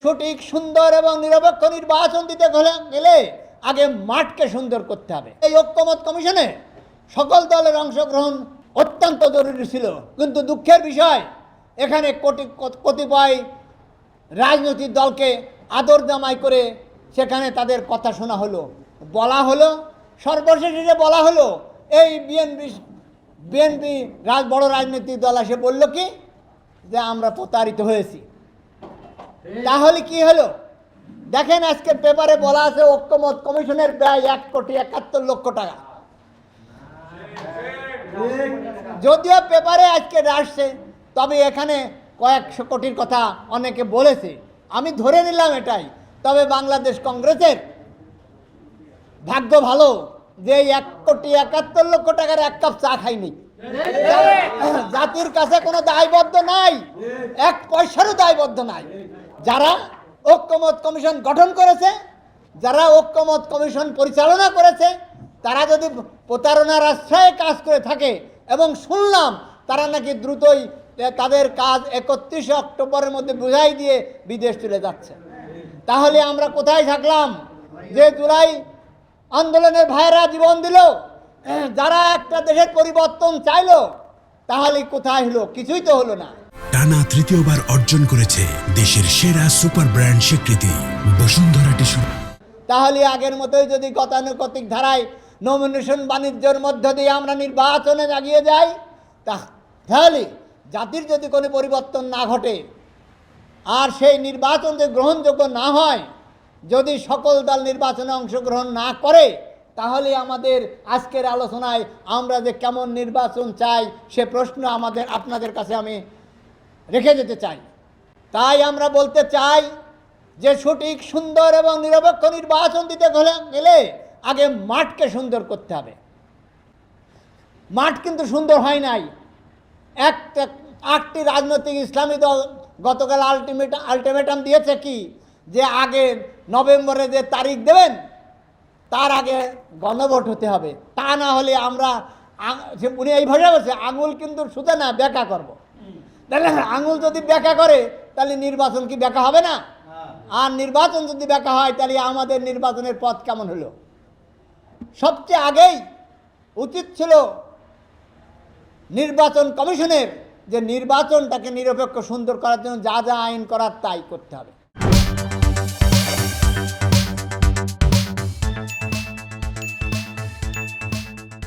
সঠিক সুন্দর এবং নিরপেক্ষ নির্বাচন দিতে গেলে আগে মাঠকে সুন্দর করতে হবে। এই ঐক্যমত কমিশনে সকল দলের অংশগ্রহণ অত্যন্ত জরুরি ছিল, কিন্তু দুঃখের বিষয় এখানে কতিপয় রাজনৈতিক দলকে আদর জামাই করে সেখানে তাদের কথা শোনা হলো, বলা হলো, সর্বশেষে বলা হলো এই বিএনপি বড় রাজনৈতিক দল এসে বলল কি যে আমরা প্রতারিত হয়েছি। তাহলে কি হলো দেখেন, আজকের পেপারে বলা আছে ঐক্যমত কমিশনের ব্যয় 1,71,00,000 টাকা। যদিও পেপারে আজকে আসছে, তবে এখানে কয়েকশো কোটির কথা অনেকে বলেছে, আমি ধরে নিলাম এটাই। তবে বাংলাদেশ কংগ্রেসের ভাগ্য ভালো যে 1,71,00,000 টাকার এক কাপ চা খাইনি। জাতির কাছে কোনো দায়বদ্ধ নাই, 1 পয়সারও দায়বদ্ধ নাই। যারা ঐক্যমত কমিশন গঠন করেছে, যারা ঐক্যমত কমিশন পরিচালনা করেছে, তারা যদি প্রতারণার আশ্রয়ে কাজ করে থাকে, এবং শুনলাম তারা নাকি দ্রুতই তাদের কাজ 31 অক্টোবরের মধ্যে বুঝাই দিয়ে বিদেশ চলে যাচ্ছে, তাহলে আমরা কোথায় থাকলাম? যে জুলাই আন্দোলনের ভাইয়েরা জীবন দিল, যারা একটা দেশের পরিবর্তন চাইলো, তাহলে কোথায় হলো? কিছুই তো হলো না। টানা তৃতীয়বার অর্জন করেছে দেশের সেরা সুপার ব্র্যান্ড স্বীকৃতি বসুন্ধরা টিস্যু। তাহলে আগের মতোই যদি গতানুগতিক ধারায় নমিনেশন বাণিজ্যের মধ্য দিয়ে আমরা নির্বাচনে এগিয়ে যাই, তাহলে জাতির যদি কোনো পরিবর্তন না ঘটে, আর সেই নির্বাচন যদি গ্রহণযোগ্য না হয়, যদি সকল দল নির্বাচনে অংশগ্রহণ না করে, তাহলে আমাদের আজকের আলোচনায় আমরা যে কেমন নির্বাচন চাই সে প্রশ্ন আপনাদের কাছে আমি রেখে যেতে চাই। তাই আমরা বলতে চাই যে সঠিক সুন্দর এবং নিরপেক্ষ নির্বাচন দিতে গেলে আগে মাঠকে সুন্দর করতে হবে। মাঠ কিন্তু সুন্দর হয় নাই। 8টি রাজনৈতিক ইসলামী দল গতকাল আলটিমেটাম দিয়েছে কি, যে আগে নভেম্বরে যে তারিখ দেবেন তার আগে গণভোট হতে হবে, তা না হলে আমরা, উনি এই ভাষা বলছে, আঙুল কিন্তু শুধু না ব্যাখ্যা করবো। তাহলে আঙুল যদি ব্যাখ্যা করে তাহলে নির্বাচন কি ব্যাখ্যা হবে না? আর নির্বাচন যদি ব্যাখ্যা হয় তাহলে আমাদের নির্বাচনের পথ কেমন হলো? সবচেয়ে আগেই উচিত ছিল নির্বাচন কমিশনের যে নির্বাচনটাকে নিরপেক্ষ সুন্দর করার জন্য যা যা আইন করার তাই করতে হবে।